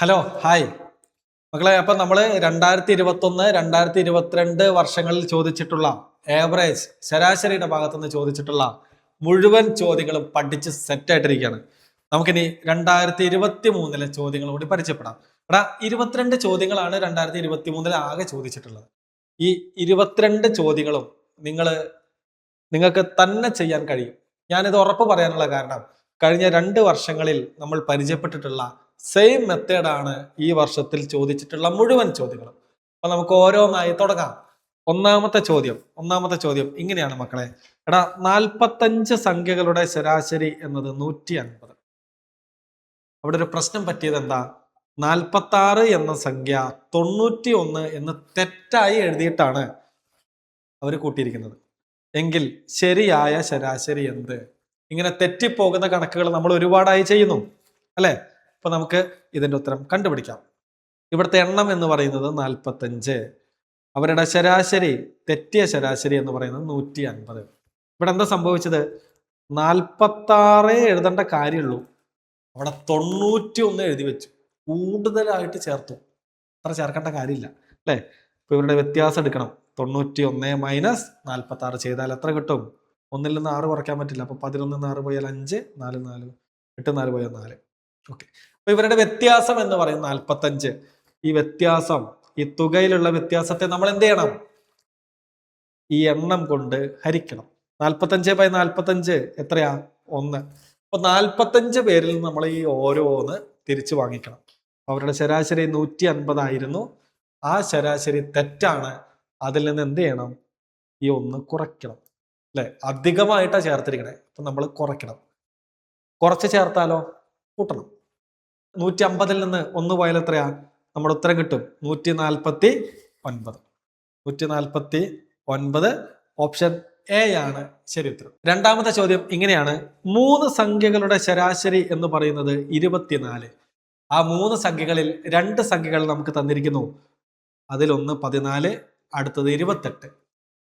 Hello hi മക്കളെ. അപ്പം നമ്മൾ 2021 2022 വർഷങ്ങളിൽ ചോദിച്ചിട്ടുള്ള ആവറേജ് ശരാശരിയുടെ ഭാഗത്തുനിന്ന് ചോദിച്ചിട്ടുള്ള മുഴുവൻ ചോദ്യങ്ങളും പഠിച്ച് സെറ്റായിട്ടിരിക്കുകയാണ്. നമുക്കിനി 2023 ചോദ്യങ്ങൾ കൂടി പരിചയപ്പെടാം. 22 ചോദ്യങ്ങളാണ് 2023 ആകെ ചോദിച്ചിട്ടുള്ളത്. ഈ 22 ചോദ്യങ്ങളും നിങ്ങൾക്ക് തന്നെ ചെയ്യാൻ കഴിയും. ഞാനിത് ഉറപ്പ് പറയാനുള്ള കാരണം കഴിഞ്ഞ 2 വർഷങ്ങളിൽ നമ്മൾ പരിചയപ്പെട്ടിട്ടുള്ള സെയിം മെത്തേഡാണ് ഈ വർഷത്തിൽ ചോദിച്ചിട്ടുള്ള മുഴുവൻ ചോദ്യങ്ങളും. അപ്പൊ നമുക്ക് ഓരോന്നായി തുടങ്ങാം. ഒന്നാമത്തെ ചോദ്യം ഇങ്ങനെയാണ് മക്കളെ. 45 സംഖ്യകളുടെ ശരാശരി എന്നത് 150. അവിടെ ഒരു പ്രശ്നം പറ്റിയത് എന്താ? 46 എന്ന സംഖ്യ 91 എന്ന് തെറ്റായി എഴുതിയിട്ടാണ് അവർ കൂട്ടിയിരിക്കുന്നത്. എങ്കിൽ ശരിയായ ശരാശരി എന്ത്? ഇങ്ങനെ തെറ്റിപ്പോകുന്ന കണക്കുകൾ നമ്മൾ ഒരുപാടായി ചെയ്യുന്നു അല്ലെ? അപ്പൊ നമുക്ക് ഇതിന്റെ ഉത്തരം കണ്ടുപിടിക്കാം. ഇവിടുത്തെ എണ്ണം എന്ന് പറയുന്നത് 45. അവരുടെ ശരാശരി, തെറ്റിയ ശരാശരി എന്ന് പറയുന്നത് 150. ഇവിടെ എന്താ സംഭവിച്ചത്? 46 എഴുതേണ്ട കാര്യമുള്ളൂ, അവിടെ 91 എഴുതി വെച്ചു, കൂടുതലായിട്ട് ചേർത്തു. അത്ര ചേർക്കേണ്ട കാര്യമില്ല അല്ലെ? ഇപ്പൊ ഇവരുടെ വ്യത്യാസം എടുക്കണം. 91 മൈനസ് 46 ചെയ്താൽ എത്ര കിട്ടും? 1 നിന്ന് 6 കുറയ്ക്കാൻ പറ്റില്ല. അപ്പൊ 11 നിന്ന് 6 പോയാൽ 5, 4 4, 8 4 പോയാൽ 4. ഓക്കെ, അപ്പൊ ഇവരുടെ വ്യത്യാസം എന്ന് പറയുന്നത് 45. ഈ വ്യത്യാസം, ഈ തുകയിലുള്ള വ്യത്യാസത്തെ നമ്മൾ എന്ത് ചെയ്യണം? ഈ എണ്ണം കൊണ്ട് ഹരിക്കണം. 45/45 എത്രയാ? 1. അപ്പൊ 45 പേരിൽ നിന്ന് നമ്മൾ ഈ ഓരോന്ന് തിരിച്ചു വാങ്ങിക്കണം. അവരുടെ ശരാശരി 150 ആയിരുന്നു. ആ ശരാശരി തെറ്റാണ്. അതിൽ നിന്ന് എന്ത് ചെയ്യണം? ഈ 1 കുറയ്ക്കണം അല്ലെ? അധികമായിട്ടാ ചേർത്തിരിക്കണേ, അപ്പൊ നമ്മൾ കുറയ്ക്കണം. കുറച്ച് ചേർത്താലോ? കൂട്ടണം. 150 നിന്ന് 1 പോയാൽ എത്രയാ? നമ്മുടെ ഉത്തരം കിട്ടും 149. 149 ഓപ്ഷൻ എ ആണ് ശരി ഉത്തരം. രണ്ടാമത്തെ ചോദ്യം ഇങ്ങനെയാണ്. 3 സംഖ്യകളുടെ ശരാശരി എന്ന് പറയുന്നത് 24. ആ 3 സംഖ്യകളിൽ 2 സംഖ്യകൾ നമുക്ക് തന്നിരിക്കുന്നു. അതിലൊന്ന് 14, അടുത്തത് 28.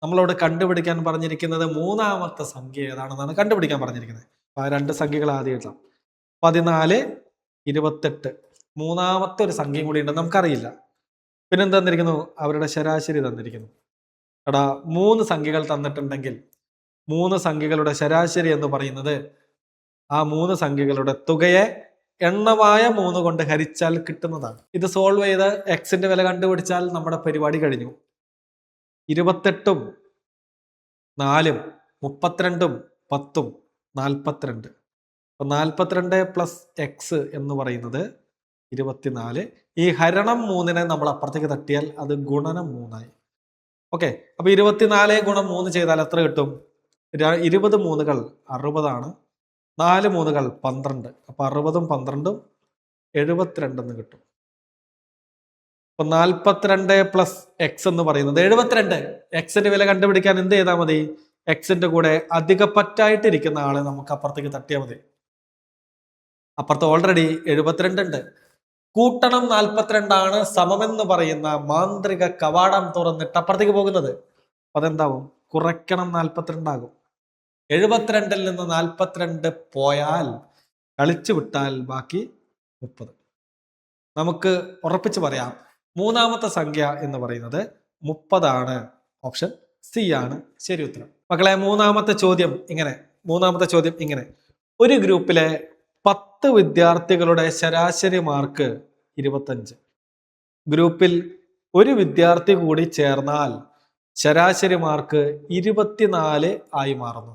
നമ്മളോട് കണ്ടുപിടിക്കാൻ പറഞ്ഞിരിക്കുന്നത് മൂന്നാമത്തെ സംഖ്യ ഏതാണെന്നാണ് കണ്ടുപിടിക്കാൻ പറഞ്ഞിരിക്കുന്നത്. ആ 2 സംഖ്യകൾ ആദ്യം എഴുതാം. 14, 28. മൂന്നാമത്തെ ഒരു സംഖ്യയും കൂടി ഉണ്ടെന്ന് നമുക്കറിയില്ല. പിന്നെന്ത് തന്നിരിക്കുന്നു? അവരുടെ ശരാശരി തന്നിരിക്കുന്നു. 3 സംഖ്യകൾ തന്നിട്ടുണ്ടെങ്കിൽ 3 സംഖ്യകളുടെ ശരാശരി എന്ന് പറയുന്നത് ആ 3 സംഖ്യകളുടെ തുകയെ എണ്ണമായ 3 കൊണ്ട് ഹരിച്ചാൽ കിട്ടുന്നതാണ്. ഇത് സോൾവ് ചെയ്ത് എക്സിന്റെ വില കണ്ടുപിടിച്ചാൽ നമ്മുടെ പരിപാടി കഴിഞ്ഞു. 28ഉം 4ഉം 32ഉം 10ഉം 42. 42 പ്ലസ് എക്സ് എന്ന് പറയുന്നത് 24. ഈ ഹരണം 3നെ നമ്മൾ അപ്പുറത്തേക്ക് തട്ടിയാൽ അത് ഗുണനം 3ആയി. ഓക്കെ, അപ്പൊ 24 ഗുണം 3 ചെയ്താൽ എത്ര കിട്ടും? 20 3കൾ 60 ആണ്. 4 3കൾ 12. അപ്പൊ 60ഉം 12ഉം 72 എന്ന് കിട്ടും. അപ്പൊ 42 പ്ലസ് എക്സ് എന്ന് പറയുന്നത് 72. എക്സിന്റെ വില കണ്ടുപിടിക്കാൻ എന്ത് ചെയ്താൽ മതി? എക്സിന്റെ കൂടെ അധികപ്പറ്റായിട്ടിരിക്കുന്ന ആളെ നമുക്ക് അപ്പുറത്തേക്ക് തട്ടിയാൽ മതി. അപ്പുറത്ത് ഓൾറെഡി 72 ഉണ്ട്. കൂട്ടണം 42 ആണ് സമമെന്ന് പറയുന്ന മാന്ത്രിക കവാടം തുറന്നിട്ട് അപ്പുറത്തേക്ക് പോകുന്നത്. അതെന്താവും? കുറയ്ക്കണം 42 ആകും. 72 നിന്ന് 42 പോയാൽ, കളിച്ചു വിട്ടാൽ ബാക്കി 30. നമുക്ക് ഉറപ്പിച്ച് പറയാം, മൂന്നാമത്തെ സംഖ്യ എന്ന് പറയുന്നത് 30 ആണ്. ഓപ്ഷൻ സി ആണ് ശരി ഉത്തരം. മക്കളെ, മൂന്നാമത്തെ ചോദ്യം ഇങ്ങനെ. ഒരു ഗ്രൂപ്പിലെ 10 വിദ്യാർത്ഥികളുടെ ശരാശരി മാർക്ക് 25. ഗ്രൂപ്പിൽ ഒരു വിദ്യാർത്ഥി കൂടി ചേർന്നാൽ ശരാശരി മാർക്ക് 24 ആയി മാറുന്നു.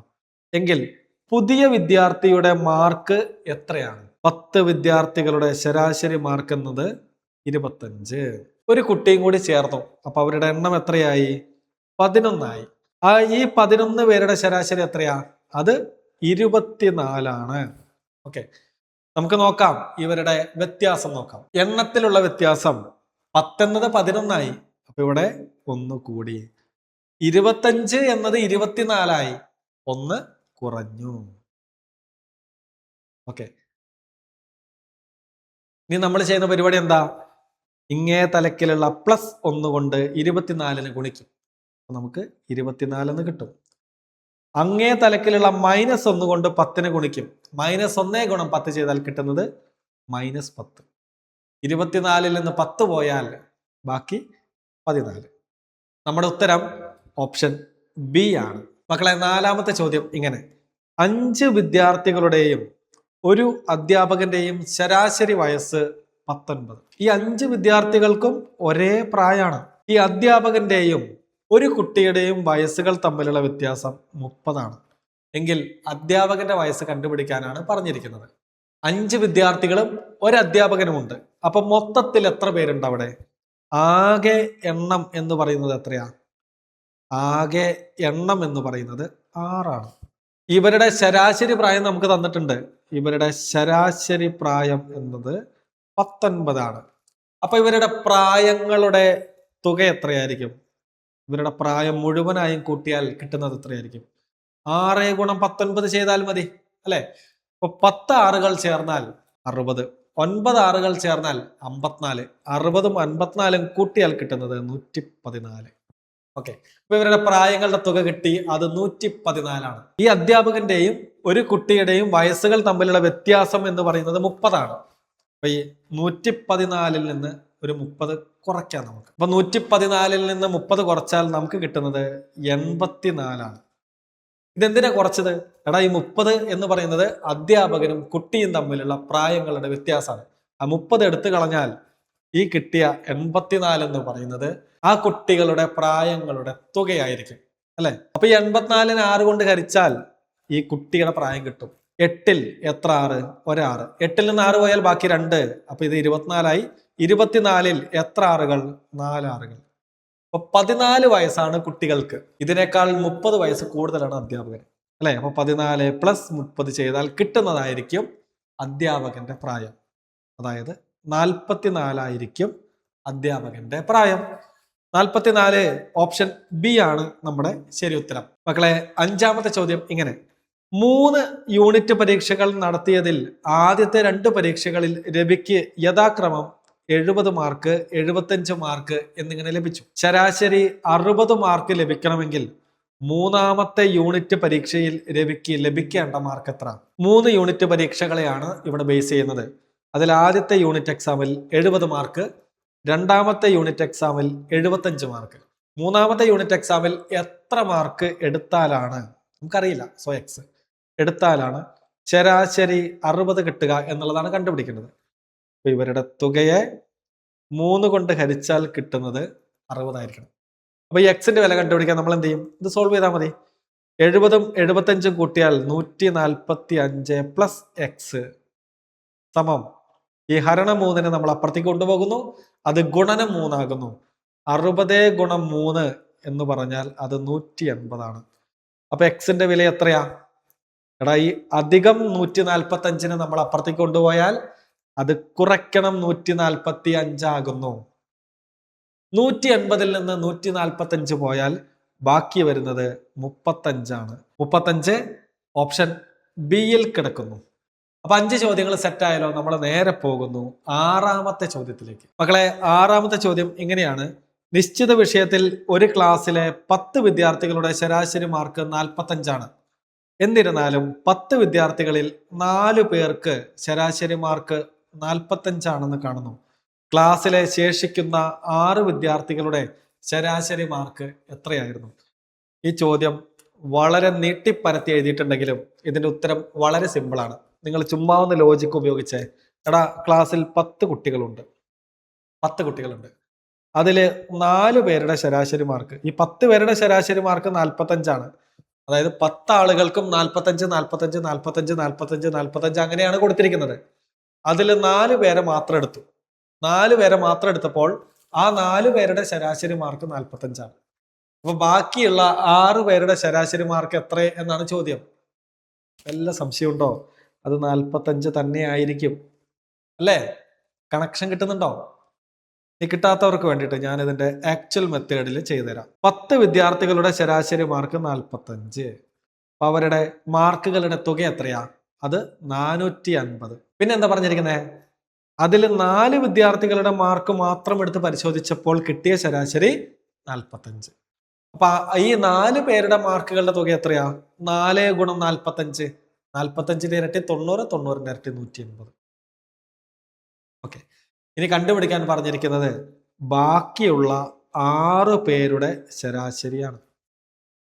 എങ്കിൽ പുതിയ വിദ്യാർത്ഥിയുടെ മാർക്ക് എത്രയാണ്? 10 വിദ്യാർത്ഥികളുടെ ശരാശരി മാർക്ക് എന്നത് 25. ഒരു കുട്ടിയും കൂടി ചേർന്നു. അപ്പൊ അവരുടെ എണ്ണം എത്രയായി? 11 ആയി. ഈ 11 പേരുടെ ശരാശരി എത്രയാ? അത് 24 ആണ്. ഓക്കെ, നമുക്ക് നോക്കാം ഇവരുടെ വ്യത്യാസം നോക്കാം. എണ്ണത്തിലുള്ള വ്യത്യാസം 10 എന്നത് 11 ആയി. അപ്പൊ ഇവിടെ 1 കൂടി. 25 എന്നത് 24 ആയി. 1 കുറഞ്ഞു. ഓക്കെ, ഇനി നമ്മൾ ചെയ്യുന്ന പരിപാടി എന്താ? ഇങ്ങേ തലക്കിലുള്ള പ്ലസ് 1 കൊണ്ട് 24 ഗുണിക്കും. നമുക്ക് 24 കിട്ടും. അങ്ങേ തലക്കിലുള്ള -1 കൊണ്ട് 10 ഗുണിക്കും. -1 ഗുണം 10 ചെയ്താൽ കിട്ടുന്നത് -10. 24-ൽ നിന്ന് 10 പോയാൽ ബാക്കി 14. നമ്മുടെ ഉത്തരം ഓപ്ഷൻ ബി ആണ്. മക്കളെ, 4-ാമത്തെ ചോദ്യം ഇങ്ങനെ: 5 വിദ്യാർത്ഥികളുടെയും ഒരു അധ്യാപകന്റെയും ശരാശരി വയസ്സ് 19. ഈ 5 വിദ്യാർത്ഥികൾക്കും ഒരേ പ്രായമാണ്. ഈ അധ്യാപകന്റെയും ഒരു കുട്ടിയുടെയും വയസ്സുകൾ തമ്മിലുള്ള വ്യത്യാസം 30 എങ്കിൽ അധ്യാപകന്റെ വയസ്സ് കണ്ടുപിടിക്കാനാണ് പറഞ്ഞിരിക്കുന്നത്. 5 വിദ്യാർത്ഥികളും ഒരു അധ്യാപകനുമുണ്ട്. അപ്പൊ മൊത്തത്തിൽ എത്ര പേരുണ്ട് അവിടെ? ആകെ എണ്ണം എന്ന് പറയുന്നത് എത്രയാ? ആകെ എണ്ണം എന്ന് പറയുന്നത് 6. ഇവരുടെ ശരാശരി പ്രായം നമുക്ക് തന്നിട്ടുണ്ട്. ഇവരുടെ ശരാശരി പ്രായം എന്നത് 19. അപ്പൊ ഇവരുടെ പ്രായങ്ങളുടെ തുക എത്രയായിരിക്കും? ഇവരുടെ പ്രായം മുഴുവനായും കൂട്ടിയാൽ കിട്ടുന്നത് എത്രയായിരിക്കും? 6 ഗുണം 19 ചെയ്താൽ മതി അല്ലെ? അപ്പൊ 10 ആറുകൾ ചേർന്നാൽ 60, 9 ആറുകൾ ചേർന്നാൽ 54, 60ഉം 54ഉം കൂട്ടിയാൽ കിട്ടുന്നത് 114. ഓക്കെ, അപ്പൊ ഇവരുടെ പ്രായങ്ങളുടെ തുക കിട്ടി. അത് 114. ഈ അധ്യാപകന്റെയും ഒരു കുട്ടിയുടെയും വയസ്സുകൾ തമ്മിലുള്ള വ്യത്യാസം എന്ന് പറയുന്നത് 30. അപ്പൊ ഈ 114-ൽ നിന്ന് ഒരു 30 കുറയ്ക്കാം നമുക്ക്. അപ്പൊ 114-ൽ നിന്ന് 30 കുറച്ചാൽ നമുക്ക് കിട്ടുന്നത് 84. ഇതെന്തിനാ കുറച്ചത്? എടാ, ഈ 30 എന്ന് പറയുന്നത് അധ്യാപകനും കുട്ടിയും തമ്മിലുള്ള പ്രായങ്ങളുടെ വ്യത്യാസമാണ്. ആ 30 എടുത്തു കളഞ്ഞാൽ ഈ കിട്ടിയ 84 എന്ന് പറയുന്നത് ആ കുട്ടികളുടെ പ്രായങ്ങളുടെ തുകയായിരിക്കും അല്ലെ? അപ്പൊ ഈ 84-നെ 6 കൊണ്ട് ഹരിച്ചാൽ ഈ കുട്ടിയുടെ പ്രായം കിട്ടും. 8-ൽ എത്ര 6? 1 6. 8-ൽ നിന്ന് 6 പോയാൽ ബാക്കി 2. അപ്പൊ ഇത് 24 ആയി. 24-ൽ എത്ര ആറുകൾ? 4 ആറുകൾ. അപ്പൊ 14 വയസ്സാണ് കുട്ടികൾക്ക്. ഇതിനേക്കാൾ 30 വയസ്സ് കൂടുതലാണ് അധ്യാപകൻ അല്ലെ? അപ്പൊ 14 + 30 ചെയ്താൽ കിട്ടുന്നതായിരിക്കും അധ്യാപകന്റെ പ്രായം. അതായത് 44 ആയിരിക്കും അധ്യാപകന്റെ പ്രായം. 44 ഓപ്ഷൻ ബി ആണ് നമ്മുടെ ശരി ഉത്തരം. മക്കളെ, 5-ാമത്തെ ചോദ്യം ഇങ്ങനെ: 3 യൂണിറ്റ് പരീക്ഷകൾ നടത്തിയതിൽ ആദ്യത്തെ 2 പരീക്ഷകളിൽ രവിക്ക് യഥാക്രമം 70 മാർക്ക്, 75 മാർക്ക് എന്നിങ്ങനെ ലഭിച്ചു. ശരാശരി 60 മാർക്ക് ലഭിക്കണമെങ്കിൽ 3-ാമത്തെ യൂണിറ്റ് പരീക്ഷയിൽ രവിക്ക് ലഭിക്കേണ്ട മാർക്ക് എത്ര? 3 യൂണിറ്റ് പരീക്ഷകളെയാണ് ഇവിടെ ബേസ് ചെയ്യുന്നത്. അതിൽ ആദ്യത്തെ യൂണിറ്റ് എക്സാമിൽ 70 മാർക്ക്, 2-ാമത്തെ യൂണിറ്റ് എക്സാമിൽ 75 മാർക്ക്. 3-ാമത്തെ യൂണിറ്റ് എക്സാമിൽ എത്ര മാർക്ക് എടുത്താലാണ്, നമുക്കറിയില്ല, എക്സ് എടുത്താലാണ് ശരാശരി 60 കിട്ടുക എന്നുള്ളതാണ് കണ്ടുപിടിക്കേണ്ടത്. അപ്പൊ ഇവരുടെ തുകയെ 3 കൊണ്ട് ഹരിച്ചാൽ കിട്ടുന്നത് 60 ആയിരിക്കണം. അപ്പൊ ഈ എക്സിന്റെ വില കണ്ടുപിടിക്കാൻ നമ്മൾ എന്ത് ചെയ്യും? ഇത് സോൾവ് ചെയ്താൽ മതി. 70ഉം 75ഉം കൂട്ടിയാൽ 145 പ്ലസ് എക്സ് സമം ഈ ഹരണം 3-നെ നമ്മൾ അപ്പുറത്തേക്ക് കൊണ്ടുപോകുന്നു. അത് ഗുണനം 3 ആകുന്നു. 60 ഗുണം 3 എന്ന് പറഞ്ഞാൽ അത് 180 അപ്പൊ എക്സിന്റെ വില എത്രയാ? എടാ, ഈ അധികം 145-നെ നമ്മൾ അപ്പുറത്തേക്ക് കൊണ്ടുപോയാൽ അത് കുറയ്ക്കണം 145 ആകുന്നു. 180-ൽ നിന്ന് 145 പോയാൽ ബാക്കി വരുന്നത് 35. 35 ഓപ്ഷൻ ബിയിൽ കിടക്കുന്നു. അപ്പൊ 5 ചോദ്യങ്ങൾ സെറ്റ് ആയാലോ? നമ്മൾ നേരെ പോകുന്നു 6-ാമത്തെ ചോദ്യത്തിലേക്ക്. മക്കളെ, 6-ാമത്തെ ചോദ്യം ഇങ്ങനെയാണ്: നിശ്ചിത വിഷയത്തിൽ ഒരു ക്ലാസ്സിലെ 10 വിദ്യാർത്ഥികളുടെ ശരാശരി മാർക്ക് 45. എന്നിരുന്നാലും 10 വിദ്യാർത്ഥികളിൽ 4 പേർക്ക് ശരാശരി മാർക്ക് 45 കാണുന്നു. ക്ലാസ്സിലെ ശേഷിക്കുന്ന 6 വിദ്യാർത്ഥികളുടെ ശരാശരി മാർക്ക് എത്രയായിരുന്നു? ഈ ചോദ്യം വളരെ നീട്ടിപ്പരത്തി എഴുതിയിട്ടുണ്ടെങ്കിലും ഇതിന്റെ ഉത്തരം വളരെ സിമ്പിളാണ്. നിങ്ങൾ ചുമ്മാ ഒന്ന് ലോജിക്ക് ഉപയോഗിച്ചേ. എടാ, ക്ലാസ്സിൽ 10 കുട്ടികളുണ്ട്. അതില് 4 പേരുടെ ശരാശരി മാർക്ക്, ഈ 10 പേരുടെ ശരാശരി മാർക്ക് 45. അതായത് 10 ആളുകൾക്കും 45, 45, 45, 45, 45 അങ്ങനെയാണ് കൊടുത്തിരിക്കുന്നത്. അതിൽ 4 പേരെ മാത്രം എടുത്തു. 4 പേരെ മാത്രം എടുത്തപ്പോൾ ആ 4 പേരുടെ ശരാശരി മാർക്ക് 45. അപ്പൊ ബാക്കിയുള്ള 6 പേരുടെ ശരാശരി മാർക്ക് എത്ര എന്നാണ് ചോദ്യം. വല്ല സംശയമുണ്ടോ? അത് 45 തന്നെ ആയിരിക്കും അല്ലേ? കണക്ഷൻ കിട്ടുന്നുണ്ടോ? ഈ കിട്ടാത്തവർക്ക് വേണ്ടിയിട്ട് ഞാൻ ഇതിന്റെ ആക്ച്വൽ മെത്തേഡിൽ ചെയ്തുതരാം. 10 വിദ്യാർത്ഥികളുടെ ശരാശരി മാർക്ക് 45. അപ്പൊ അവരുടെ മാർക്കുകളുടെ തുക എത്രയാ? അത് 450. പിന്നെ എന്താ പറഞ്ഞിരിക്കുന്നത്? അതിൽ 4 വിദ്യാർത്ഥികളുടെ മാർക്ക് മാത്രം എടുത്ത് പരിശോധിച്ചപ്പോൾ കിട്ടിയ ശരാശരി 45. അപ്പൊ ഈ 4 പേരുടെ മാർക്കുകളുടെ തുക എത്രയാ? 4 ഗുണം 45. 45-ന്റെ ഇരട്ടി 90, 90-ന്റെ ഇരട്ടി 180. ഓക്കെ, ഇനി കണ്ടുപിടിക്കാൻ പറഞ്ഞിരിക്കുന്നത് ബാക്കിയുള്ള 6 പേരുടെ ശരാശരിയാണ്.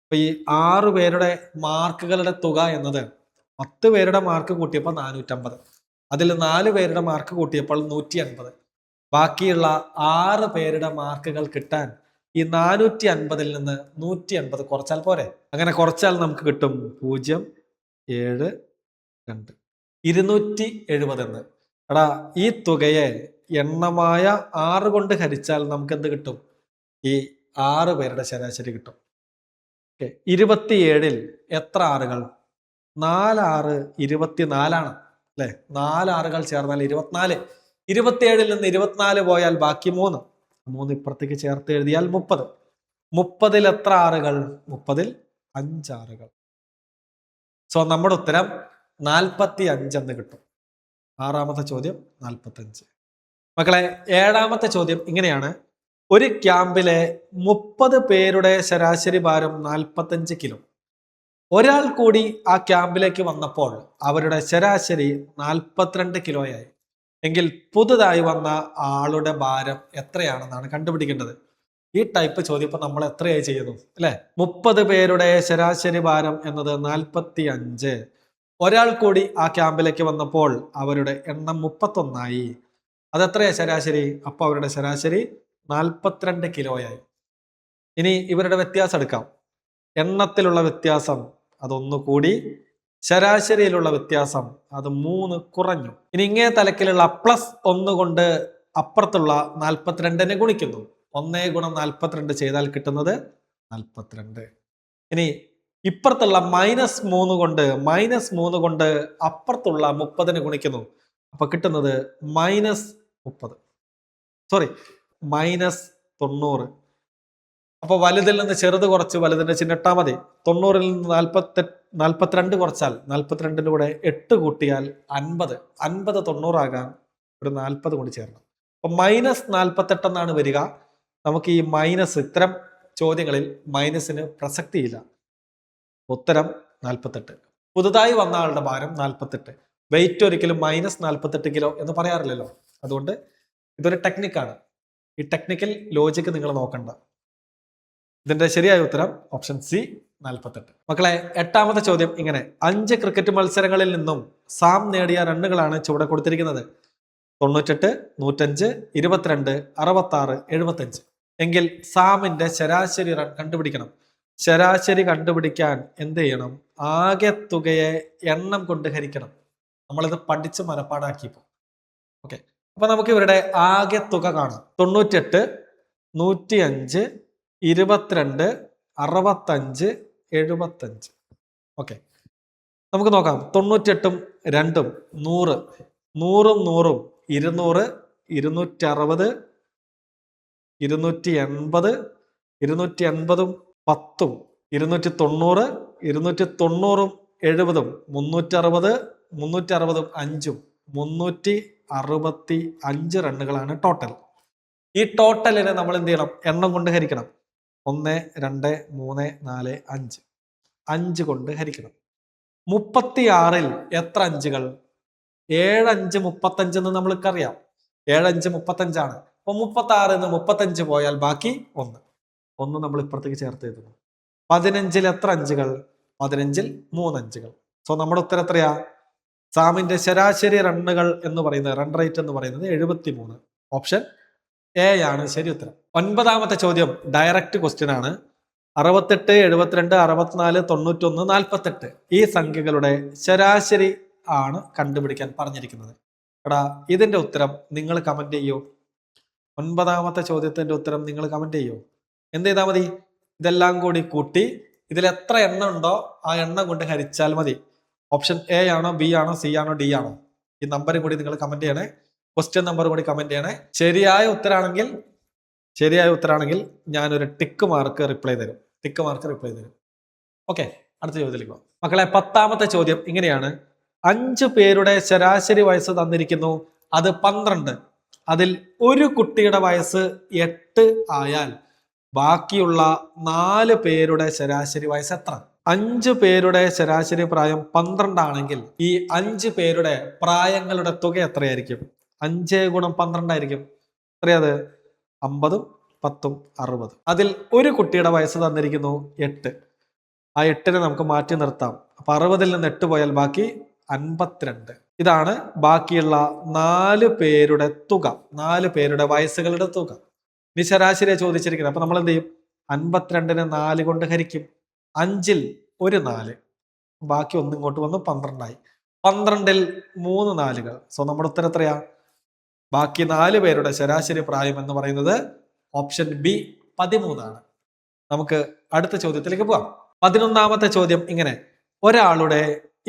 അപ്പൊ ഈ 6 പേരുടെ മാർക്കുകളുടെ തുക എന്നത് 10 പേരുടെ മാർക്ക് കൂട്ടിയപ്പോൾ 450, അതിൽ 4 പേരുടെ മാർക്ക് കൂട്ടിയപ്പോൾ 150. ബാക്കിയുള്ള 6 പേരുടെ മാർക്കുകൾ കിട്ടാൻ ഈ 450-ൽ നിന്ന് 150 കുറച്ചാൽ പോരെ? അങ്ങനെ കുറച്ചാൽ നമുക്ക് കിട്ടും 0.72 270 എന്ന്. എടാ, ഈ തുകയെ എണ്ണമായ 6 കൊണ്ട് ഹരിച്ചാൽ നമുക്ക് എന്ത് കിട്ടും? ഈ 6 പേരുടെ ശരാശരി കിട്ടും. 27-ൽ എത്ര ആറുകൾ? 4 6 24 അല്ലെ? 4 ആറുകൾ ചേർന്നാൽ 24. 27-ൽ നിന്ന് 24 പോയാൽ ബാക്കി 3 ഇപ്പുറത്തേക്ക് ചേർത്ത് എഴുതിയാൽ 30. 30-ൽ എത്ര ആറുകൾ? 30-ൽ 5 ആറുകൾ. സോ നമ്മുടെ ഉത്തരം 45 എന്ന് കിട്ടും. 6ാമത്തെ ചോദ്യം 45. മക്കളെ, 7ാമത്തെ ചോദ്യം ഇങ്ങനെയാണ്. ഒരു ക്യാമ്പിലെ 30 പേരുടെ ശരാശരി ഭാരം 45 കിലോ. ഒരാൾ കൂടി ആ ക്യാമ്പിലേക്ക് വന്നപ്പോൾ അവരുടെ ശരാശരി 42 കിലോയായി. എങ്കിൽ പുതുതായി വന്ന ആളുടെ ഭാരം എത്രയാണെന്നാണ് കണ്ടുപിടിക്കേണ്ടത്. ഈ ടൈപ്പ് ചോദ്യം ഇപ്പൊ നമ്മൾ എത്രയായി ചെയ്യുന്നു അല്ലെ? 30 പേരുടെ ശരാശരി ഭാരം എന്നത് 45. ഒരാൾ കൂടി ആ ക്യാമ്പിലേക്ക് വന്നപ്പോൾ അവരുടെ എണ്ണം 31ആയി. അതെത്രയാ ശരാശരി? അപ്പൊ അവരുടെ ശരാശരി 42 കിലോയായി. ഇനി ഇവരുടെ വ്യത്യാസം എടുക്കാം. എണ്ണത്തിലുള്ള വ്യത്യാസം അതൊന്നു കൂടി, ശരാശരിയിലുള്ള വ്യത്യാസം അത് 3 കുറഞ്ഞു. ഇനി ഇങ്ങേ തലക്കിലുള്ള +1 കൊണ്ട് അപ്പുറത്തുള്ള 42-നെ ഗുണിക്കുന്നു. 1 × 42 ചെയ്താൽ കിട്ടുന്നത് 42. ഇനി ഇപ്പുറത്തുള്ള -3 കൊണ്ട് അപ്പുറത്തുള്ള 30-നെ ഗുണിക്കുന്നു. അപ്പൊ കിട്ടുന്നത് -90. അപ്പൊ വലുതിൽ നിന്ന് ചെറുത് കുറച്ച് വലുതിന്റെ ചിഹ്നിട്ടാ മതി. 90-ൽ നിന്ന് 42 കുറച്ചാൽ 42-ന്റെ കൂടെ 8 കൂട്ടിയാൽ 50. 50 90 ആകാൻ ഒരു 40 കൂടി ചേരണം. അപ്പൊ -48 എന്നാണ് വരിക. നമുക്ക് ഈ മൈനസ്, ഇത്തരം ചോദ്യങ്ങളിൽ മൈനസിന് പ്രസക്തിയില്ല. ഉത്തരം 48. പുതുതായി വന്ന ആളുടെ ഭാരം 48. വെയിറ്റ് ഒരിക്കലും -48 കിലോ എന്ന് പറയാറില്ലല്ലോ. അതുകൊണ്ട് ഇതൊരു ടെക്നിക്കാണ്. ഈ ടെക്നിക്കൽ ലോജിക്ക് നിങ്ങൾ നോക്കണ്ട. ഇതിന്റെ ശരിയായ ഉത്തരം ഓപ്ഷൻ സി 48. മക്കളെ, 8ാമത്തെ ചോദ്യം ഇങ്ങനെ. 5 ക്രിക്കറ്റ് മത്സരങ്ങളിൽ നിന്നും സാം നേടിയ റണ്ണുകളാണ് ചുവടെ കൊടുത്തിരിക്കുന്നത്. 98, 105, 22, 66, 75. എങ്കിൽ സാമിന്റെ ശരാശരി റൺ കണ്ടുപിടിക്കണം. ശരാശരി കണ്ടുപിടിക്കാൻ എന്ത് ചെയ്യണം? ആകെ തുകയെ എണ്ണം കൊണ്ട് ഹരിക്കണം. നമ്മളിത് പഠിച്ച് മനപ്പാടാക്കിയപ്പോ. ഓക്കെ, അപ്പൊ നമുക്ക് ഇവരുടെ ആകെ തുക കാണാം. 98, 105, 22, 65, 75. ഓക്കെ, നമുക്ക് നോക്കാം. 98-ഉം 2-ഉം 100, 100-ഉം 100-ഉം 200, 260, 280, 280-ഉം 10-ഉം 290, 290-ഉം 70-ഉം 360, 360-ഉം 5-ഉം 365 റണ്ണുകളാണ് ടോട്ടൽ. ഈ ടോട്ടലിനെ നമ്മൾ എന്ത് ചെയ്യണം? എണ്ണം കൊണ്ട് ഹരിക്കണം. 1 2 3 4 5 5 കൊണ്ട് ഹരിക്കണം. 36-ൽ എത്ര അഞ്ചുകൾ? 7 5 35 എന്ന് നമ്മൾക്കറിയാം. 7 5 35 ആണ്. അപ്പൊ 36-ൽ നിന്ന് 35 പോയാൽ ബാക്കി 1 നമ്മൾ ഇപ്പുറത്തേക്ക് ചേർത്ത് എഴുതുന്നു. 15-ൽ എത്ര അഞ്ചുകൾ? 15-ൽ 3 അഞ്ചുകൾ. സോ നമ്മുടെ ഉത്തരം എത്രയാ? സാമിന്റെ ശരാശരി റണ്ണുകൾ എന്ന് പറയുന്നത്, റൺ റേറ്റ് എന്ന് പറയുന്നത് 73. ഓപ്ഷൻ എ ആണ് ശരി ഉത്തരം. 9ാമത്തെ ചോദ്യം ഡയറക്റ്റ് ക്വസ്റ്റ്യൻ ആണ്. 68, 72, 64, 91, 48 ഈ സംഖ്യകളുടെ ശരാശരി ആണ് കണ്ടുപിടിക്കാൻ പറഞ്ഞിരിക്കുന്നത്. എടാ, ഇതിന്റെ ഉത്തരം നിങ്ങൾ കമന്റ് ചെയ്യൂ. 9ാമത്തെ ചോദ്യത്തിന്റെ ഉത്തരം നിങ്ങൾ കമന്റ് ചെയ്യൂ. എന്ത് ചെയ്താൽ മതി? ഇതെല്ലാം കൂടി കൂട്ടി ഇതിൽ എത്ര എണ്ണം ഉണ്ടോ ആ എണ്ണം കൊണ്ട് ഹരിച്ചാൽ മതി. ഓപ്ഷൻ എ ആണോ, ബി ആണോ, സി ആണോ, ഡി ആണോ? ഈ നമ്പറും കൂടി നിങ്ങൾ കമന്റ് ചെയ്യണേ. ക്വസ്റ്റ്യൻ നമ്പർ കൂടി കമന്റ് ചെയ്യണേ. ശരിയായ ഉത്തരാണെങ്കിൽ ഞാനൊരു ടിക്ക് മാർക്ക് റിപ്ലൈ തരും. ഓക്കെ, അടുത്ത ചോദ്യത്തിലേക്ക് പോകാം. മക്കളെ, 10ാമത്തെ ചോദ്യം ഇങ്ങനെയാണ്. 5 പേരുടെ ശരാശരി വയസ്സ് തന്നിരിക്കുന്നു. അത് 12. അതിൽ ഒരു കുട്ടിയുടെ വയസ്സ് 8 ആയാൽ ബാക്കിയുള്ള 4 പേരുടെ ശരാശരി വയസ്സ് എത്ര? 5 പേരുടെ ശരാശരി പ്രായം 12 ആണെങ്കിൽ ഈ 5 പേരുടെ പ്രായങ്ങളുടെ തുക എത്രയായിരിക്കും? 5 ഗുണം 12 ആയിരിക്കും. എത്രയത്? 50ഉം 10ഉം 60. അതിൽ ഒരു കുട്ടിയുടെ വയസ്സ് തന്നിരിക്കുന്നു 8. ആ 8നെ നമുക്ക് മാറ്റി നിർത്താം. അപ്പൊ 60ൽ നിന്ന് 8 പോയാൽ ബാക്കി 52. ഇതാണ് ബാക്കിയുള്ള 4 പേരുടെ തുക, 4 പേരുടെ വയസ്സുകളുടെ തുക. ഇനി ശരാശരിയെ ചോദിച്ചിരിക്കുന്നത്. അപ്പൊ നമ്മൾ എന്ത് ചെയ്യും? 52നെ 4 കൊണ്ട് ഹരിക്കും. 5ൽ ഒരു 4, ബാക്കി ഒന്നും ഇങ്ങോട്ട് വന്നു 12ആയി. 12ൽ 3 നാലുകൾ. സോ നമ്മുടെ ഉത്തരം എത്രയാ? ബാക്കി 4 പേരുടെ ശരാശരി പ്രായം എന്ന് പറയുന്നത് ഓപ്ഷൻ ബി 13 ആണ്. നമുക്ക് അടുത്ത ചോദ്യത്തിലേക്ക് പോവാം. 11ാമത്തെ ചോദ്യം ഇങ്ങനെ: ഒരാളുടെ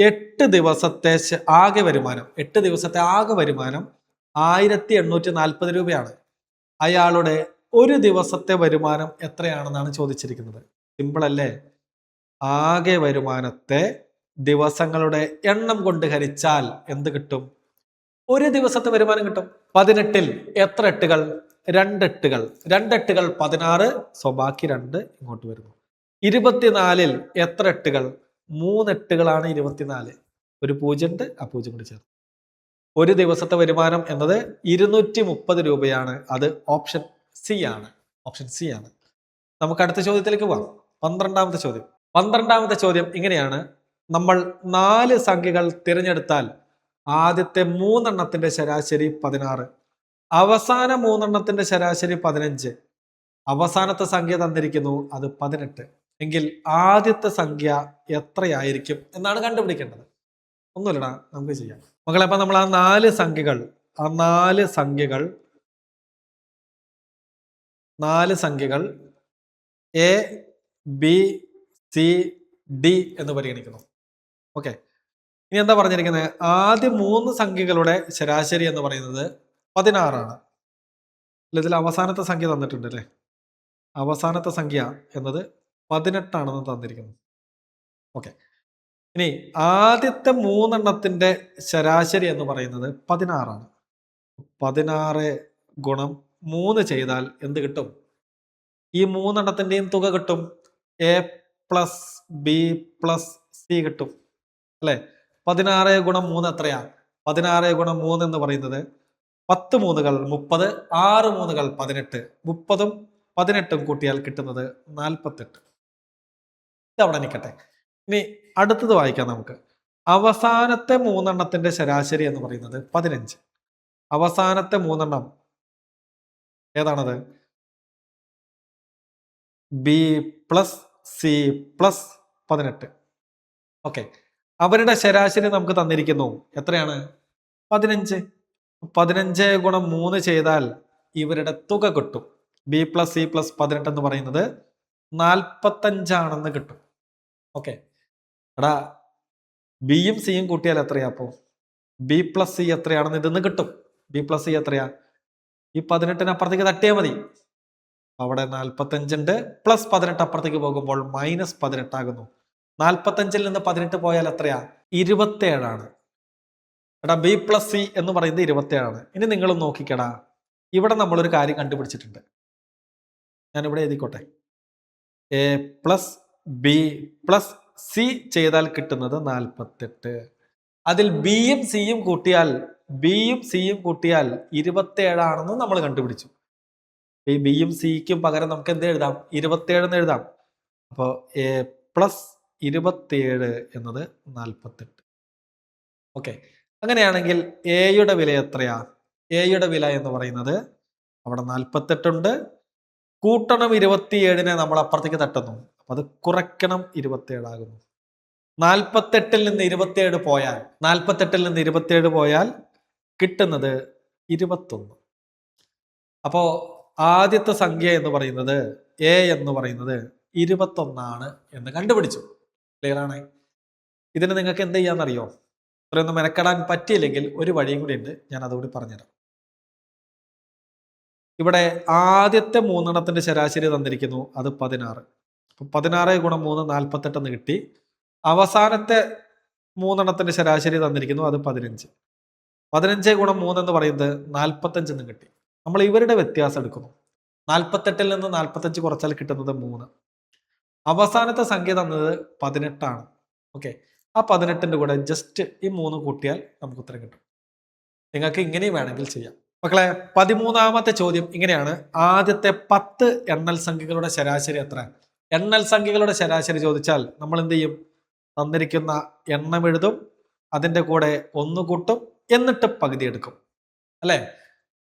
8 ദിവസത്തെ ആകെ വരുമാനം 1840 രൂപയാണ്. അയാളുടെ ഒരു ദിവസത്തെ വരുമാനം എത്രയാണെന്നാണ് ചോദിച്ചിരിക്കുന്നത്. സിമ്പിൾ അല്ലേ? ആകെ വരുമാനത്തെ ദിവസങ്ങളുടെ എണ്ണം കൊണ്ട് ഹരിച്ചാൽ എന്ത് കിട്ടും? ഒരു ദിവസത്തെ വരുമാനം കിട്ടും. 18ൽ എത്ര എട്ടുകൾ? 2 എട്ടുകൾ. 2 എട്ടുകൾ 16. സോ ബാക്കി 2 ഇങ്ങോട്ട് വരുന്നു. 24ൽ എത്ര എട്ടുകൾ? 3 എട്ടുകളാണ് 24. ഒരു 0 ഉണ്ട്, ആ 0 കൂടി ചേർത്ത്. ഒരു ദിവസത്തെ വരുമാനം എന്നത് 230 രൂപയാണ്. അത് ഓപ്ഷൻ സി ആണ്. ഓപ്ഷൻ സി ആണ്. നമുക്ക് അടുത്ത ചോദ്യത്തിലേക്ക് പോവാം. 12ാമത്തെ ചോദ്യം. 12ാമത്തെ ചോദ്യം ഇങ്ങനെയാണ്: നമ്മൾ 4 സംഖ്യകൾ തിരഞ്ഞെടുത്താൽ ആദ്യത്തെ 3 എണ്ണത്തിന്റെ ശരാശരി 16, അവസാന 3 എണ്ണത്തിന്റെ ശരാശരി 15, അവസാനത്തെ സംഖ്യ തന്നിരിക്കുന്നു അത് 18. എങ്കിൽ ആദ്യത്തെ സംഖ്യ എത്രയായിരിക്കും എന്നാണ് കണ്ടുപിടിക്കേണ്ടത്. ഒന്നുമില്ലടാ, നമുക്ക് ചെയ്യാം മക്കളെ. അപ്പൊ നമ്മൾ ആ 4 സംഖ്യകൾ 4 സംഖ്യകൾ എ ബി സി ഡി എന്ന് പരിഗണിക്കുന്നു. ഓക്കെ, ഇനി എന്താ പറഞ്ഞിരിക്കുന്നത്? ആദ്യ 3 സംഖ്യകളുടെ ശരാശരി എന്ന് പറയുന്നത് 16 ആണ്. ഇതിൽ അവസാനത്തെ സംഖ്യ തന്നിട്ടുണ്ട് അല്ലേ? അവസാനത്തെ സംഖ്യ എന്നത് 18 ആണെന്ന് തന്നിരിക്കുന്നു. ഓക്കെ, ഇനി ആദ്യത്തെ 3 എണ്ണത്തിന്റെ ശരാശരി എന്ന് പറയുന്നത് 16 ആണ്. 16 ഗുണം 3 ചെയ്താൽ എന്ത് കിട്ടും? ഈ 3 എണ്ണത്തിന്റെയും തുക കിട്ടും. A plus B plus C കിട്ടും അല്ലെ? 16 ഗുണം 3 എത്രയാ? 16 ഗുണം 3 എന്ന് പറയുന്നത് 10 മൂന്നുകൾ 30, 6 മൂന്നുകൾ 18. 30ഉം 18ഉം കൂട്ടിയാൽ കിട്ടുന്നത് 48. ഇതവിടെ നിൽക്കട്ടെ. ഇനി അടുത്തത് വായിക്കാം നമുക്ക്. അവസാനത്തെ 3 എണ്ണത്തിന്റെ ശരാശരി എന്ന് പറയുന്നത് 15. അവസാനത്തെ 3 എണ്ണം ഏതാണത്? B plus C plus 18. Okay, അവരുടെ ശരാശരി നമുക്ക് തന്നിരിക്കുന്നു. എത്രയാണ്? 15. 15 ഗുണം 3 ചെയ്താൽ ഇവരുടെ തുക കിട്ടും. ബി പ്ലസ് സി പ്ലസ് 18 എന്ന് പറയുന്നത് 45 ആണെന്ന് കിട്ടും. ഓക്കെ, എടാ ബിയും സിയും കൂട്ടിയാൽ എത്രയാ? അപ്പോ ബി പ്ലസ് സി എത്രയാണെന്ന് ഇതെന്ന് കിട്ടും. ബി പ്ലസ് സി എത്രയാ? ഈ 18ന് അപ്പുറത്തേക്ക് തട്ടിയാൽ മതി. അവിടെ 45 ഉണ്ട്. പ്ലസ് 18 അപ്പുറത്തേക്ക് പോകുമ്പോൾ മൈനസ് 18 ആകുന്നു. 45ൽ നിന്ന് 18 പോയാൽ എത്രയാ? 27 ആണ്. എടാ ബി പ്ലസ് സി എന്ന് പറയുന്നത് 27 ആണ്. ഇനി നിങ്ങൾ നോക്കിക്കടാ, ഇവിടെ നമ്മളൊരു കാര്യം കണ്ടുപിടിച്ചിട്ടുണ്ട്. ഞാനിവിടെ എഴുതിക്കോട്ടെ. A plus B plus C ചെയ്താൽ കിട്ടുന്നത് 48. അതിൽ ബിയും സിയും കൂട്ടിയാൽ 27 ആണെന്ന് നമ്മൾ കണ്ടുപിടിച്ചു. ഈ ബിയും സിക്കും പകരം നമുക്ക് എന്ത് എഴുതാം? 27 എന്ന് എഴുതാം. അപ്പോൾ എ പ്ലസ് 27 എന്നത് 48. ഓക്കെ, അങ്ങനെയാണെങ്കിൽ എയുടെ വില എത്രയാ? എയുടെ വില എന്ന് പറയുന്നത് അവിടെ 48 ഉണ്ട്. കൂട്ടണം 27നെ നമ്മൾ അപ്പുറത്തേക്ക് തട്ടുന്നു. അപ്പൊ അത് കുറയ്ക്കണം 27 ആകുന്നു. 48ൽ നിന്ന് 27 പോയാൽ കിട്ടുന്നത് 21. അപ്പോ ആദ്യത്തെ സംഖ്യ എന്ന് പറയുന്നത് എ എന്ന് പറയുന്നത് 21 എന്ന് കണ്ടുപിടിച്ചു. ക്ലിയർ ആണ്? ഇതിന് നിങ്ങൾക്ക് എന്ത് ചെയ്യാന്നറിയോ? ഇത്രയൊന്നും മെനക്കെടാൻ പറ്റിയില്ലെങ്കിൽ ഒരു വഴിയും കൂടി ഉണ്ട്, ഞാൻ അതുകൂടി പറഞ്ഞുതരാം. ഇവിടെ ആദ്യത്തെ 3 എണ്ണത്തിന്റെ ശരാശരി തന്നിരിക്കുന്നു, അത് 16. 16 ഗുണം 3 48 എന്ന് കിട്ടി. അവസാനത്തെ 3 എണ്ണത്തിന്റെ ശരാശരി തന്നിരിക്കുന്നു, അത് 15. 15 ഗുണം 3 എന്ന് പറയുന്നത് 45 എന്ന് കിട്ടി. നമ്മൾ ഇവരുടെ വ്യത്യാസം എടുക്കുന്നു. 48ൽ നിന്ന് 45 കുറച്ചാൽ കിട്ടുന്നത് 3. അവസാനത്തെ സംഖ്യ തന്നത് 18 ആണ്. ഓക്കെ, ആ 18ന്റെ കൂടെ ജസ്റ്റ് ഈ 3 കൂട്ടിയാൽ നമുക്ക് ഉത്തരം കിട്ടും. നിങ്ങൾക്ക് ഇങ്ങനെയും വേണമെങ്കിൽ ചെയ്യാം. മക്കളെ 13ാമത്തെ ചോദ്യം ഇങ്ങനെയാണ്. ആദ്യത്തെ 10 എണ്ണൽ സംഖ്യകളുടെ ശരാശരി എത്ര? എണ്ണൽ സംഖ്യകളുടെ ശരാശരി ചോദിച്ചാൽ നമ്മൾ എന്ത് ചെയ്യും? തന്നിരിക്കുന്ന എണ്ണം എഴുതും, അതിൻ്റെ കൂടെ 1 കൂട്ടും, എന്നിട്ട് പകുതി എടുക്കും അല്ലെ?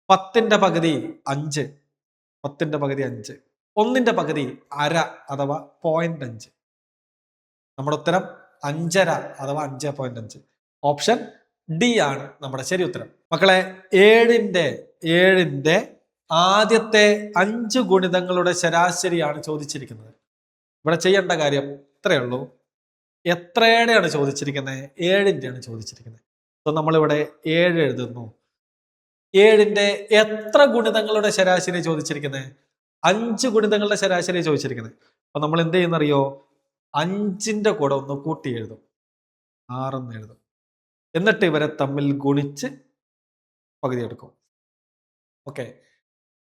10ന്റെ പകുതി 5, 10ന്റെ പകുതി 5, 1ന്റെ പകുതി അര അഥവാ 0.5. നമ്മുടെ ഉത്തരം 5.5 അഥവാ 5.5. ഓപ്ഷൻ ഡി ആണ് നമ്മുടെ ശരി ഉത്തരം. മക്കളെ 7ന്റെ ആദ്യത്തെ 5 ഗുണിതങ്ങളുടെ ശരാശരിയാണ് ചോദിച്ചിരിക്കുന്നത്. ഇവിടെ ചെയ്യേണ്ട കാര്യം ഇത്രയേ ഉള്ളൂ. എത്രയുടെയാണ് ചോദിച്ചിരിക്കുന്നത്? 7ന്റെയാണ് ചോദിച്ചിരിക്കുന്നത്. അപ്പോൾ നമ്മളിവിടെ 7 എഴുതുന്നു. 7ന്റെ എത്ര ഗുണിതങ്ങളുടെ ശരാശരി ചോദിച്ചിരിക്കുന്നത്? 5 ഗുണിതങ്ങളുടെ ശരാശരി ചോദിച്ചിരിക്കുന്നത്. അപ്പൊ നമ്മൾ എന്ത് ചെയ്യുന്നറിയോ? 5ന്റെ കൂടെ ഒന്ന് കൂട്ടി എഴുതും, 6 എന്ന് എഴുതും. എന്നിട്ട് ഇവരെ തമ്മിൽ ഗുണിച്ച് പകുതി എടുക്കും. ഓക്കെ,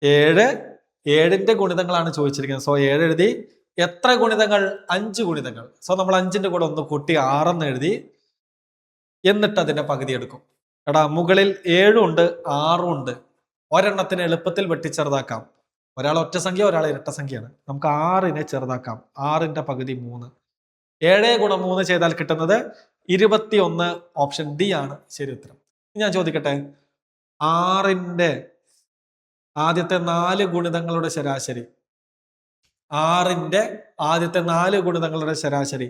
7ന്റെ ഗുണിതങ്ങളാണ് ചോദിച്ചിരിക്കുന്നത്. സോ 7 എഴുതി. എത്ര ഗുണിതങ്ങൾ? 5 ഗുണിതങ്ങൾ. സോ നമ്മൾ 5ന്റെ കൂടെ ഒന്ന് കൂട്ടി 6 എന്ന് എഴുതി. എന്നിട്ട് അതിന്റെ പകുതി എടുക്കും. എടാ, മുകളിൽ 7 ഉണ്ട്, 6 ഉണ്ട്. ഒരെണ്ണത്തിന് എളുപ്പത്തിൽ വെട്ടിച്ചെറുതാക്കാം. ഒരാൾ ഒറ്റ സംഖ്യ, ഒരാൾ ഇരട്ട സംഖ്യയാണ്. നമുക്ക് 6നെ ചെറുതാക്കാം. 6ന്റെ പകുതി 3. 7 ഗുണം 3 ചെയ്താൽ കിട്ടുന്നത് 21. ഓപ്ഷൻ ഡി ആണ് ശരി ഉത്തരം. ഞാൻ ചോദിക്കട്ടെ, 6ന്റെ ആദ്യത്തെ 4 ഗുണിതങ്ങളുടെ ശരാശരി, 6ന്റെ ആദ്യത്തെ 4 ഗുണിതങ്ങളുടെ ശരാശരി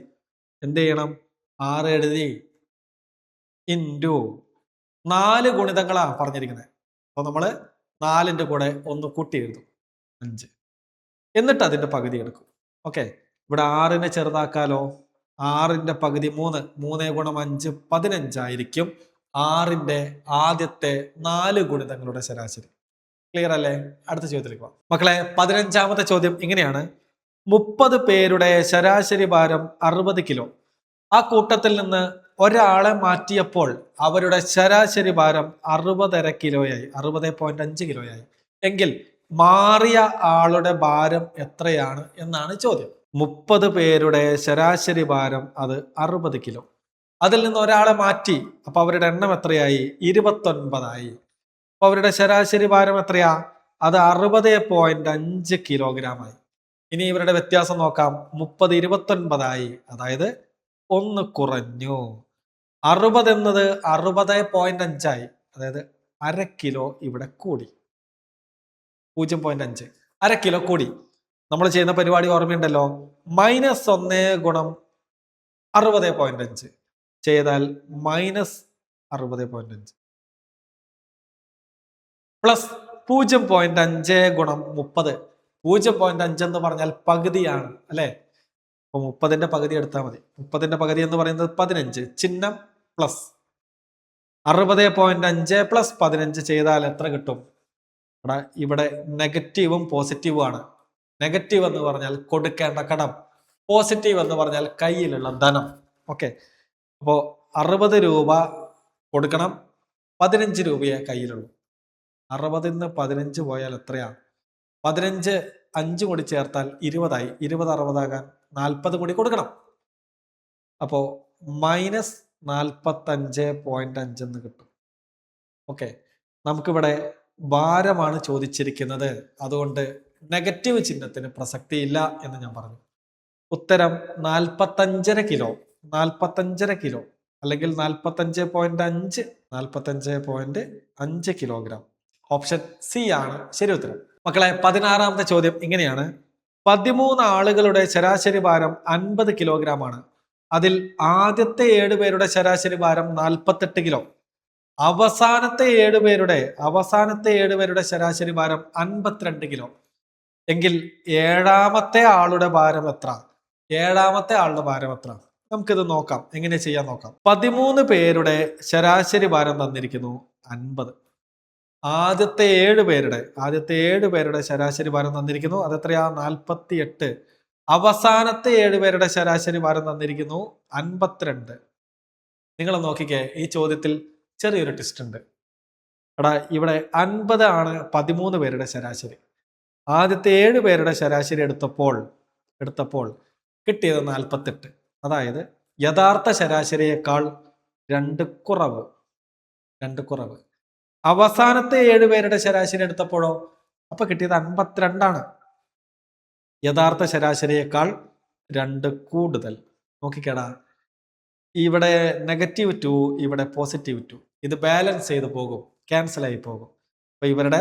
എന്ത് ചെയ്യണം? 6 എഴുതി ഇൻറ്റു 4 ഗുണിതങ്ങളാണ് പറഞ്ഞിരിക്കുന്നത്. അപ്പൊ നമ്മള് 4ന്റെ കൂടെ ഒന്ന് കൂട്ടി എഴുതും, 5. എന്നിട്ട് അതിന്റെ പകുതി എടുക്കും. ഓക്കെ, ഇവിടെ 6നെ ചെറുതാക്കാലോ. 6ന്റെ പകുതി 3, 3 ഗുണം 5 15 ആയിരിക്കും 6ന്റെ ആദ്യത്തെ 4 ഗുണിതങ്ങളുടെ ശരാശരി. ക്ലിയർ അല്ലേ? അടുത്ത ചോദ്യത്തിലേക്ക് പോകാം. മക്കളെ 15ാമത്തെ ചോദ്യം ഇങ്ങനെയാണ്. 30 പേരുടെ ശരാശരി ഭാരം 60 കിലോ. ആ കൂട്ടത്തിൽ നിന്ന് ഒരാളെ മാറ്റിയപ്പോൾ അവരുടെ ശരാശരി ഭാരം 60.5 കിലോയായി, 60.5 കിലോയായി. എങ്കിൽ മാറിയ ആളുടെ ഭാരം എത്രയാണ് എന്നാണ് ചോദ്യം. 30 പേരുടെ ശരാശരി ഭാരം അത് 60 കിലോ. അതിൽ നിന്ന് ഒരാളെ മാറ്റി, അപ്പൊ അവരുടെ എണ്ണം എത്രയായി? 29 ആയി. അപ്പൊ അവരുടെ ശരാശരി ഭാരം എത്രയാ? അത് 60.5 കിലോഗ്രാം ആയി. ഇനി ഇവരുടെ വ്യത്യാസം നോക്കാം. 30 29 ആയി, അതായത് 1 കുറഞ്ഞു. 60 എന്നത് 60.5 ആയി, അതായത് 1/2 കിലോ ഇവിടെ കൂടി. 0.5 1/2 കിലോ കൂടി. നമ്മൾ ചെയ്യുന്ന പരിപാടി ഓർമ്മയുണ്ടല്ലോ. -1 ഗുണം 60.5 ചെയ്താൽ -60.5 പ്ലസ് 0.5 ഗുണം 30. 0.5 എന്ന് പറഞ്ഞാൽ പകുതിയാണ് അല്ലെ? അപ്പൊ 30ന്റെ പകുതി എടുത്താൽ മതി. 30ന്റെ പകുതി എന്ന് പറയുന്നത് 15, ചിഹ്നം പ്ലസ്. 60.5 പ്ലസ് 15 ചെയ്താൽ എത്ര കിട്ടും? ഇവിടെ നെഗറ്റീവും പോസിറ്റീവും ആണ്. നെഗറ്റീവ് എന്ന് പറഞ്ഞാൽ കൊടുക്കേണ്ട കടം, പോസിറ്റീവ് എന്ന് പറഞ്ഞാൽ കയ്യിലുള്ള ധനം. ഓക്കെ, അപ്പോ 60 രൂപ കൊടുക്കണം, 15 രൂപയെ കയ്യിലുള്ളൂ. 60ന്ന് 15 പോയാൽ എത്രയാ? 15 5 കൂടി ചേർത്താൽ 20 ആയി. 20 60 ആകാൻ 40 കൂടി കൊടുക്കണം. അപ്പോ -45.5 എന്ന് കിട്ടും. ഓക്കെ, നമുക്കിവിടെ ഭാരമാണ് ചോദിച്ചിരിക്കുന്നത്. അതുകൊണ്ട് നെഗറ്റീവ് ചിഹ്നത്തിന് പ്രസക്തിയില്ല എന്ന് ഞാൻ പറഞ്ഞു. ഉത്തരം 45.5 കിലോ, 45.5 കിലോ അല്ലെങ്കിൽ 45.5, 45.5 കിലോഗ്രാം. ഓപ്ഷൻ സി ആണ് ശരി ഉത്തരം. മക്കളെ 16ാമത്തെ ചോദ്യം ഇങ്ങനെയാണ്. 13 ആളുകളുടെ ശരാശരി ഭാരം 50 കിലോഗ്രാം ആണ്. അതിൽ ആദ്യത്തെ 7 പേരുടെ ശരാശരി ഭാരം 48 കിലോ. അവസാനത്തെ 7 പേരുടെ ശരാശരി ഭാരം 52 കിലോ. എങ്കിൽ ഏഴാമത്തെ ആളുടെ ഭാരം എത്ര? നമുക്കിത് നോക്കാം, എങ്ങനെ ചെയ്യാൻ നോക്കാം. 13 പേരുടെ ശരാശരി ഭാരം തന്നിരിക്കുന്നു 50. ആദ്യത്തെ 7 പേരുടെ ശരാശരി ഭാരം തന്നിരിക്കുന്നു, അതെത്രയാ? 48. അവസാനത്തെ 7 പേരുടെ ശരാശരി ഭാരം തന്നിരിക്കുന്നു 52. നിങ്ങൾ നോക്കിക്കേ, ഈ ചോദ്യത്തിൽ ചെറിയൊരു ട്വിസ്റ്റ് ഉണ്ട്. ഇവിടെ 50 ആണ് 13 പേരുടെ ശരാശരി. ആദ്യത്തെ 7 പേരുടെ ശരാശരി എടുത്തപ്പോൾ കിട്ടിയത് 48. അതായത് യഥാർത്ഥ ശരാശരിയേക്കാൾ 2 കുറവ്. അവസാനത്തെ 7 പേരുടെ ശരാശരി എടുത്തപ്പോഴോ അപ്പൊ കിട്ടിയത് 52ആണ്. യഥാർത്ഥ ശരാശരിയേക്കാൾ 2 കൂടുതൽ. നോക്കിക്കേടാ, ഇവിടെ -2, ഇവിടെ +2. ഇത് ബാലൻസ് ചെയ്ത് പോകും, ക്യാൻസൽ ആയി പോകും. അപ്പൊ ഇവരുടെ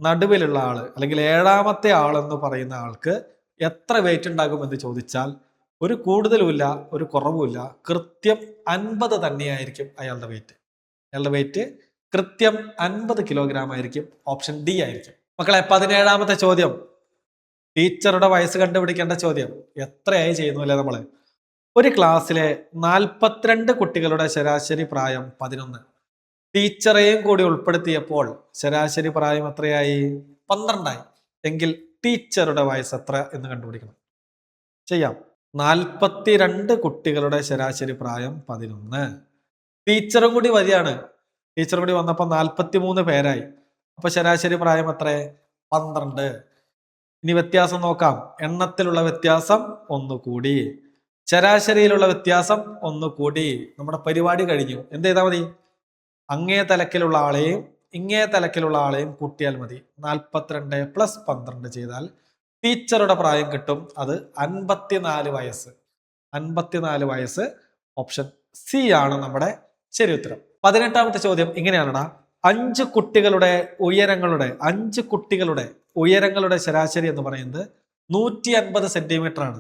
നടുവിലുള്ള ആള് അല്ലെങ്കിൽ 7ാമത്തെ ആളെന്ന് പറയുന്ന ആൾക്ക് എത്ര വെയിറ്റ് ഉണ്ടാകും എന്ന് ചോദിച്ചാൽ ഒരു കൂടുതലുമില്ല, ഒരു കുറവുമില്ല, കൃത്യം 50 തന്നെയായിരിക്കും അയാളുടെ വെയിറ്റ്. അയാളുടെ വെയിറ്റ് കൃത്യം 50 കിലോഗ്രാം ആയിരിക്കും. ഓപ്ഷൻ ഡി ആയിരിക്കും. മക്കളെ, 17ാമത്തെ ചോദ്യം, ടീച്ചറുടെ വയസ്സ് കണ്ടുപിടിക്കേണ്ട ചോദ്യം. എത്രയായി ചെയ്യുന്നു അല്ലേ നമ്മള്? ഒരു ക്ലാസ്സിലെ 42 കുട്ടികളുടെ ശരാശരി പ്രായം 11. ടീച്ചറെയും കൂടി ഉൾപ്പെടുത്തിയപ്പോൾ ശരാശരി പ്രായം എത്രയായി? 12ആയി. എങ്കിൽ ടീച്ചറുടെ വയസ്സ് എത്ര എന്ന് കണ്ടുപിടിക്കണം. ചെയ്യാം. 42 കുട്ടികളുടെ ശരാശരി പ്രായം 11. ടീച്ചറും കൂടി വരികയാണ്. ടീച്ചറും കൂടി വന്നപ്പോ 43 പേരായി. അപ്പൊ ശരാശരി പ്രായം എത്ര? 12. ഇനി വ്യത്യാസം നോക്കാം. എണ്ണത്തിലുള്ള വ്യത്യാസം 1 കൂടി, ശരാശരിയിലുള്ള വ്യത്യാസം 1 കൂടി. നമ്മുടെ പരിപാടി കഴിഞ്ഞു. എന്ത് ചെയ്താൽ മതി? അങ്ങേ തലക്കിലുള്ള ആളെയും ഇങ്ങേ തലക്കിലുള്ള ആളെയും കൂട്ടിയാൽ മതി. 42 + 12 ചെയ്താൽ ടീച്ചറുടെ പ്രായം കിട്ടും. അത് 54 വയസ്സ്. 54 വയസ്സ്. ഓപ്ഷൻ സി ആണ് നമ്മുടെ ശരി ഉത്തരം. 18ാമത്തെ ചോദ്യം ഇങ്ങനെയാണടാ. 5 കുട്ടികളുടെ ഉയരങ്ങളുടെ ശരാശരി എന്ന് പറയുന്നത് 150 സെന്റിമീറ്റർ ആണ്.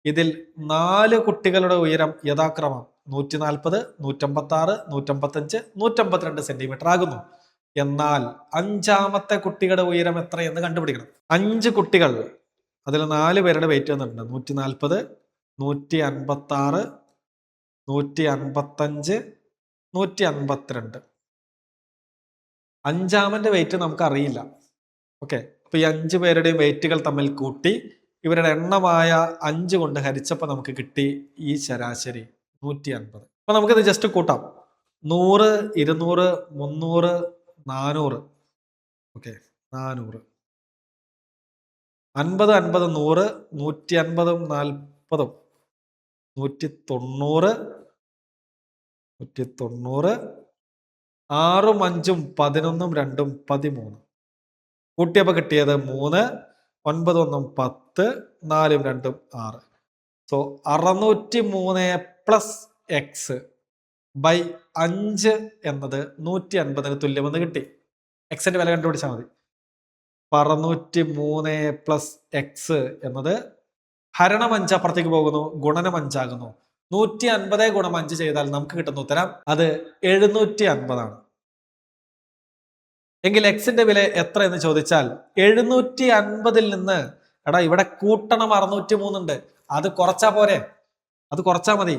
ഇതിൽ 4 കുട്ടികളുടെ ഉയരം യഥാക്രമം 140, 156, 155, 152 സെന്റിമീറ്റർ ആകുന്നു. എന്നാൽ 5ാമത്തെ കുട്ടിയുടെ ഉയരം എത്രയെന്ന് കണ്ടുപിടിക്കണം. 5 കുട്ടികൾ, അതിൽ 4 പേരുടെ വെയിറ്റ് വന്നിട്ടുണ്ട്. 140, 156, 155, 152. 5ാമന്റെ വെയിറ്റ് നമുക്ക് അറിയില്ല. ഓക്കെ, അപ്പൊ ഈ 5 പേരുടെയും വെയിറ്റുകൾ തമ്മിൽ കൂട്ടി ഇവരുടെ എണ്ണമായ 5 കൊണ്ട് ഹരിച്ചപ്പോൾ നമുക്ക് കിട്ടി ഈ ശരാശരി 150. അപ്പൊ നമുക്കിത് ജസ്റ്റ് കൂട്ടാം. 100, 200, 300, 400. ഓക്കെ, 400. 50, 50, 100, 150, 40, 190, 190, 6, 5, 11, 2, 13. കൂട്ടിയപ്പോൾ കിട്ടിയത് 3, 9, 1, 10, 4, 2, 6. സോ 603 പ്ലസ് എക്സ് ബൈ 5 എന്നത് 150 തുല്യമെന്ന് കിട്ടി. എക്സിന്റെ വില കണ്ടുപിടിച്ചാൽ മതി. 603 പ്ലസ് എക്സ് എന്നത് ഹരണം 5 അപ്പുറത്തേക്ക് പോകുന്നു, ഗുണനം 5 ആകുന്നു. 150 ഗുണം 5 ചെയ്താൽ നമുക്ക് കിട്ടുന്ന ഉത്തരം അത് 750 ആണ്. എങ്കിൽ എക്സിന്റെ വില എത്ര എന്ന് ചോദിച്ചാൽ 750 നിന്ന്, എടാ ഇവിടെ കൂട്ടണം 603 ഉണ്ട്, അത് കുറച്ചാ പോരെ? അത് കുറച്ചാ മതി.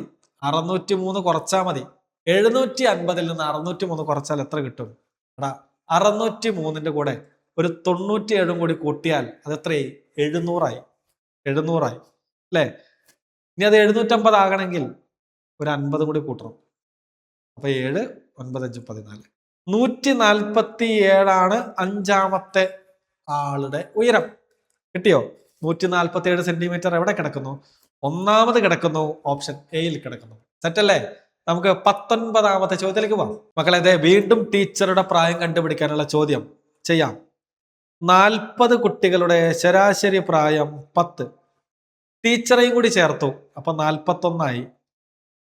603 കുറച്ചാ മതി. 750 നിന്ന് 603 കുറച്ചാൽ എത്ര കിട്ടും? എടാ 603ന്റെ കൂടെ ഒരു 97 കൂടി കൂട്ടിയാൽ അത് എത്രയായി? 700ആയി. 700ആയി അല്ലേ? ഇനി അത് 750 ആകണമെങ്കിൽ ഒരു 50 കൂടി കൂട്ടണം. അപ്പൊ 7, 9, 5, 14. 147 5ാമത്തെ ആളുടെ ഉയരം. കിട്ടിയോ? 147 സെന്റിമീറ്റർ എവിടെ കിടക്കുന്നു? ഒന്നാമത് കിടക്കുന്നു, ഓപ്ഷൻ എയിൽ കിടക്കുന്നു. സെറ്റല്ലേ? നമുക്ക് 19ാമത്തെ ചോദ്യത്തിലേക്ക് പോവാം. മക്കളെ, ഇതേ വീണ്ടും ടീച്ചറുടെ പ്രായം കണ്ടുപിടിക്കാനുള്ള ചോദ്യം ചെയ്യാം. 40 കുട്ടികളുടെ ശരാശരി പ്രായം 10. ടീച്ചറെയും കൂടി ചേർത്തു, അപ്പൊ 41ആയി.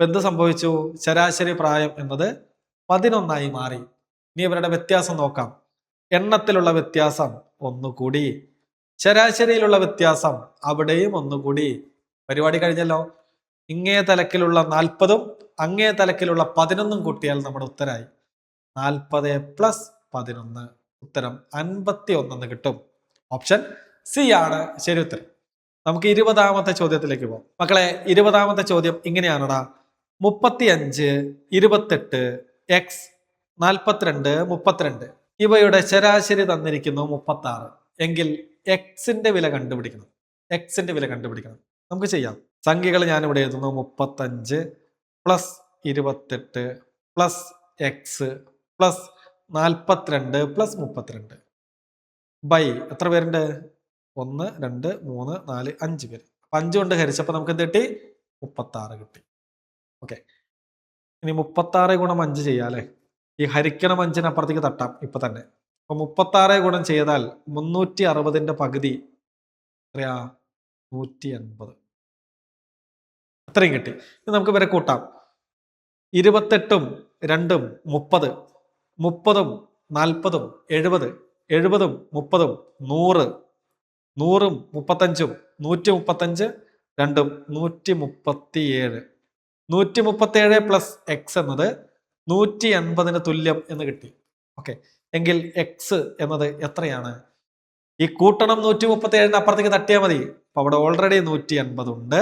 എന്ത് സംഭവിച്ചു? ശരാശരി പ്രായം എന്നത് 11ആയി മാറി. ഇനി ഇവരുടെ വ്യത്യാസം നോക്കാം. എണ്ണത്തിലുള്ള വ്യത്യാസം 1 കൂടി, ശരാശരിയിലുള്ള വ്യത്യാസം അവിടെയും 1 കൂടി. പരിപാടി കഴിഞ്ഞല്ലോ. ഇങ്ങേ തലക്കിലുള്ള 40ഉം അങ്ങേ തലക്കിലുള്ള 11ഉം കൂട്ടിയാൽ നമ്മുടെ ഉത്തരായി 40 + 11. ഉത്തരം 51 എന്ന് കിട്ടും. ഓപ്ഷൻ സി ആണ് ശരി ഉത്തരം. നമുക്ക് 20ാമത്തെ ചോദ്യത്തിലേക്ക് പോകാം. മക്കളെ, 20ാമത്തെ ചോദ്യം ഇങ്ങനെയാണടാ. 35, 28, എക്സ്, 42, 32 ഇവയുടെ ശരാശരി തന്നിരിക്കുന്നു 36. എങ്കിൽ എക്സിന്റെ വില കണ്ടുപിടിക്കണം. എക്സിന്റെ വില കണ്ടുപിടിക്കണം. നമുക്ക് ചെയ്യാം. സംഖ്യകൾ ഞാൻ ഇവിടെ എഴുതുന്നു. 35 + 28 + എക്സ് + 42 + 32 ബൈ എത്ര പേരുണ്ട്? 1, 2, 3, 4, 5 പേര്. 5 കൊണ്ട് ഹരിച്ചപ്പോൾ നമുക്ക് എന്ത് കിട്ടി? 36 കിട്ടി. ഓക്കെ, ഇനി 36 × 5 ചെയ്യാം അല്ലെ? ഈ ഹരിക്കണം 5 അപ്പുറത്തേക്ക് തട്ടാം ഇപ്പൊ തന്നെ. അപ്പൊ 36 ഗുണം ചെയ്താൽ 360 പകുതി എത്രയാ? 180. അത്രയും കിട്ടി. ഇത് നമുക്ക് വരെ കൂട്ടാം. 28ഉം 2ഉം 30, 30ഉം 40ഉം 70, 70ഉം 30ഉം 100, 100ഉം 35ഉം 135, 2ഉം 137. 137 പ്ലസ് എക്സ് എന്നത് 180 തുല്യം എന്ന് കിട്ടി. ഓക്കെ, എങ്കിൽ എക്സ് എന്നത് എത്രയാണ്? ഈ കൂട്ടണം 137 അപ്പുറത്തേക്ക് തട്ടിയാൽ മതി. അപ്പൊ അവിടെ ഓൾറെഡി 180 ഉണ്ട്.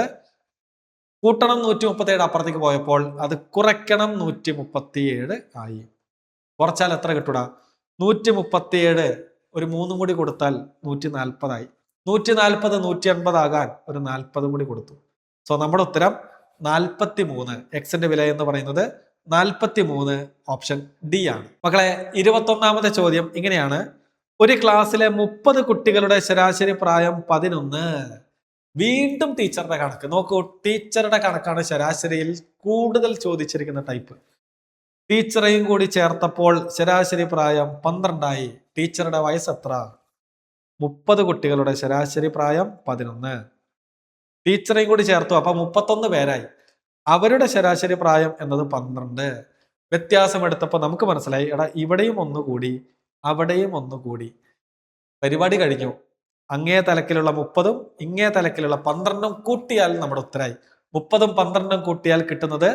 കൂട്ടണം 137 അപ്പുറത്തേക്ക് പോയപ്പോൾ അത് കുറയ്ക്കണം 137 ആയി. കുറച്ചാൽ എത്ര കിട്ടൂടാ? 137 ഒരു 3 കൂടി കൊടുത്താൽ 140 ആയി. 140 180 ആകാൻ ഒരു 40 കൂടി കൊടുത്തു. സോ നമ്മുടെ ഉത്തരം 43. എക്സിന്റെ വില എന്ന് പറയുന്നത് 43, ഓപ്ഷൻ ഡി ആണ്. മക്കളെ, 21ാമത്തെ ചോദ്യം ഇങ്ങനെയാണ്. ഒരു ക്ലാസ്സിലെ 30 കുട്ടികളുടെ ശരാശരി പ്രായം 11. വീണ്ടും ടീച്ചറുടെ കണക്ക് നോക്കൂ. ടീച്ചറുടെ കണക്കാണ് ശരാശരിയിൽ കൂടുതൽ ചോദിച്ചിരിക്കുന്ന ടൈപ്പ്. ടീച്ചറെയും കൂടി ചേർത്തപ്പോൾ ശരാശരി പ്രായം 12 ആയി. ടീച്ചറുടെ വയസ്സ് എത്ര? 30 കുട്ടികളുടെ ശരാശരി പ്രായം 11. ടീച്ചറെയും കൂടി ചേർത്തു, അപ്പൊ 31 പേരായി. അവരുടെ ശരാശരി പ്രായം എന്നത് 12. വ്യത്യാസം എടുത്തപ്പോൾ നമുക്ക് മനസ്സിലായി, എടാ ഇവിടെയും ഒന്നുകൂടി അവിടെയും ഒന്നുകൂടി. പരിപാടി കഴിഞ്ഞു. അങ്ങേ തലക്കിലുള്ള 30ഉം ഇങ്ങേ തലക്കിലുള്ള 12ഉം കൂട്ടിയാൽ നമ്മുടെ ഉത്തരായി. 30ഉം 12ഉം കൂട്ടിയാൽ കിട്ടുന്നത്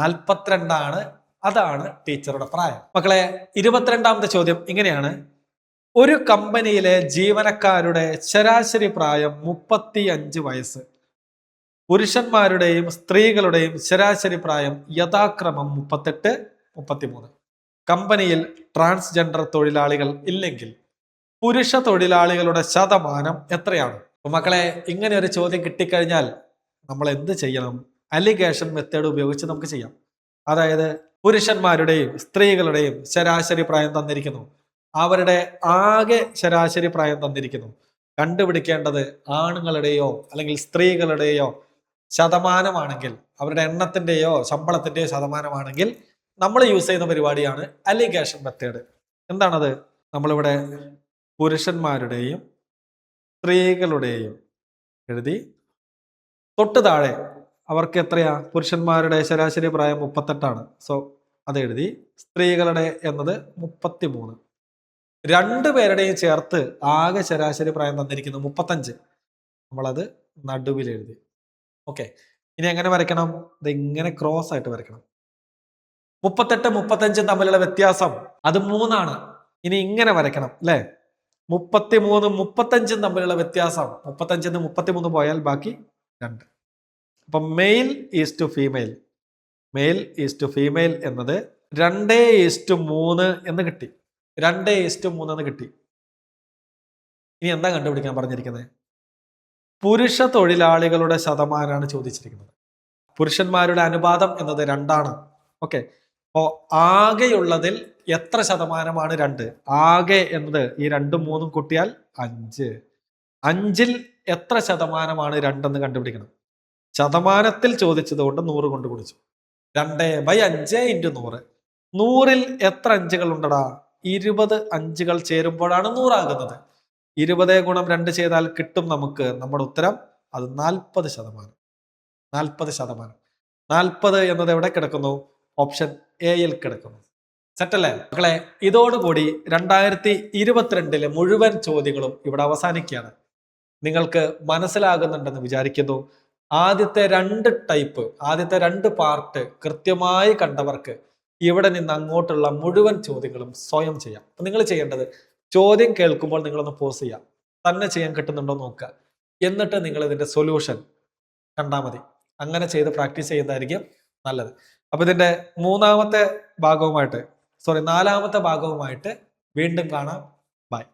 42 ആണ്. അതാണ് ടീച്ചറുടെ പ്രായം. മക്കളെ, 22ാമത്തെ ചോദ്യം ഇങ്ങനെയാണ്. ഒരു കമ്പനിയിലെ ജീവനക്കാരുടെ ശരാശരി പ്രായം 35 വയസ്സ്. പുരുഷന്മാരുടെയും സ്ത്രീകളുടെയും ശരാശരി പ്രായം യഥാക്രമം 38, 33. കമ്പനിയിൽ ട്രാൻസ്ജെൻഡർ തൊഴിലാളികൾ ഇല്ലെങ്കിൽ പുരുഷ തൊഴിലാളികളുടെ ശതമാനം എത്രയാണ്? മക്കളെ, ഇങ്ങനെ ഒരു ചോദ്യം കിട്ടിക്കഴിഞ്ഞാൽ നമ്മൾ എന്ത് ചെയ്യണം? അലിഗേഷൻ മെത്തേഡ് ഉപയോഗിച്ച് നമുക്ക് ചെയ്യാം. അതായത് പുരുഷന്മാരുടെയും സ്ത്രീകളുടെയും ശരാശരി പ്രായം തന്നിരിക്കുന്നു, അവരുടെ ആകെ ശരാശരി പ്രായം തന്നിരിക്കുന്നു. കണ്ടുപിടിക്കേണ്ടത് ആണുങ്ങളുടെയോ അല്ലെങ്കിൽ സ്ത്രീകളുടെയോ ശതമാനമാണെങ്കിൽ, അവരുടെ എണ്ണത്തിന്റെയോ ശമ്പളത്തിന്റെയോ ശതമാനമാണെങ്കിൽ നമ്മൾ യൂസ് ചെയ്യുന്ന പരിപാടിയാണ് അലിഗേഷൻ മെത്തേഡ്. എന്താണത്? നമ്മളിവിടെ പുരുഷന്മാരുടെയും സ്ത്രീകളുടെയും എഴുതി, തൊട്ട് താഴെ അവർക്ക് എത്രയാ? പുരുഷന്മാരുടെ ശരാശരി പ്രായം 38ആണ്. സോ അത് എഴുതി. സ്ത്രീകളുടെ എന്നത് 33. രണ്ടുപേരുടെയും ചേർത്ത് ആകെ ശരാശരി പ്രായം തന്നിരിക്കുന്നു 35. നമ്മളത് നടുവിൽ എഴുതി. ഓക്കെ, ഇനി എങ്ങനെ വരയ്ക്കണം? ഇത് ഇങ്ങനെ ക്രോസ് ആയിട്ട് വരയ്ക്കണം. 38 35 തമ്മിലുള്ള വ്യത്യാസം അത് 3 ആണ്. ഇനി ഇങ്ങനെ വരയ്ക്കണം അല്ലെ? 33 35 തമ്മിലുള്ള വ്യത്യാസം 35 33 പോയാൽ ബാക്കി 2. അപ്പൊ male is to female, male is to female എന്നത് 2:3 എന്ന് കിട്ടി. 2:3 എന്ന് കിട്ടി. ഇനി എന്താ കണ്ടുപിടിക്കാൻ പറഞ്ഞിരിക്കുന്നത്? പുരുഷ തൊഴിലാളികളുടെ ശതമാനമാണ് ചോദിച്ചിരിക്കുന്നത്. പുരുഷന്മാരുടെ അനുപാതം എന്നത് 2 ആണ്. ഓക്കെ, അപ്പോ ആകെയുള്ളതിൽ എത്ര ശതമാനമാണ് 2? ആകെ എന്നത് ഈ 2ഉം 3ഉം കൂട്ടിയാൽ 5. 5ൽ എത്ര ശതമാനമാണ് 2 എന്ന് കണ്ടുപിടിക്കണം. ശതമാനത്തിൽ ചോദിച്ചത് കൊണ്ട് 100 കൊണ്ട് കുടിച്ചു. 2/5 × 100. 100ൽ എത്ര അഞ്ചുകൾ ഉണ്ടടാ? 20 അഞ്ചുകൾ ചേരുമ്പോഴാണ് 100 ആകുന്നത്. 20 ഗുണം 2 ചെയ്താൽ കിട്ടും നമുക്ക് നമ്മുടെ ഉത്തരം. അത് 40%. 40%. 40 എന്നത് എവിടെ കിടക്കുന്നു? ഓപ്ഷൻ എയിൽ കിടക്കുന്നു. സെറ്റല്ലേ മക്കളെ? ഇതോടുകൂടി 2022 മുഴുവൻ ചോദ്യങ്ങളും ഇവിടെ അവസാനിക്കുകയാണ്. നിങ്ങൾക്ക് മനസ്സിലാകുന്നുണ്ടെന്ന് വിചാരിക്കുന്നു. ആദ്യത്തെ 2 ടൈപ്പ്, ആദ്യത്തെ 2 പാർട്ട് കൃത്യമായി കണ്ടവർക്ക് ഇവിടെ നിന്ന് അങ്ങോട്ടുള്ള മുഴുവൻ ചോദ്യങ്ങളും സ്വയം ചെയ്യാം. അപ്പൊ നിങ്ങൾ ചെയ്യേണ്ടത്, ചോദ്യം കേൾക്കുമ്പോൾ നിങ്ങളൊന്ന് പോസ് ചെയ്യാം, തന്നെ ചെയ്യാൻ കിട്ടുന്നുണ്ടോ നോക്കുക, എന്നിട്ട് നിങ്ങൾ ഇതിന്റെ സൊല്യൂഷൻ കണ്ടാൽ മതി. അങ്ങനെ ചെയ്ത് പ്രാക്ടീസ് ചെയ്യുന്നതായിരിക്കും നല്ലത്. അപ്പൊ ഇതിന്റെ 4ാമത്തെ ഭാഗവുമായിട്ട് വീണ്ടും കാണാം. ബൈ.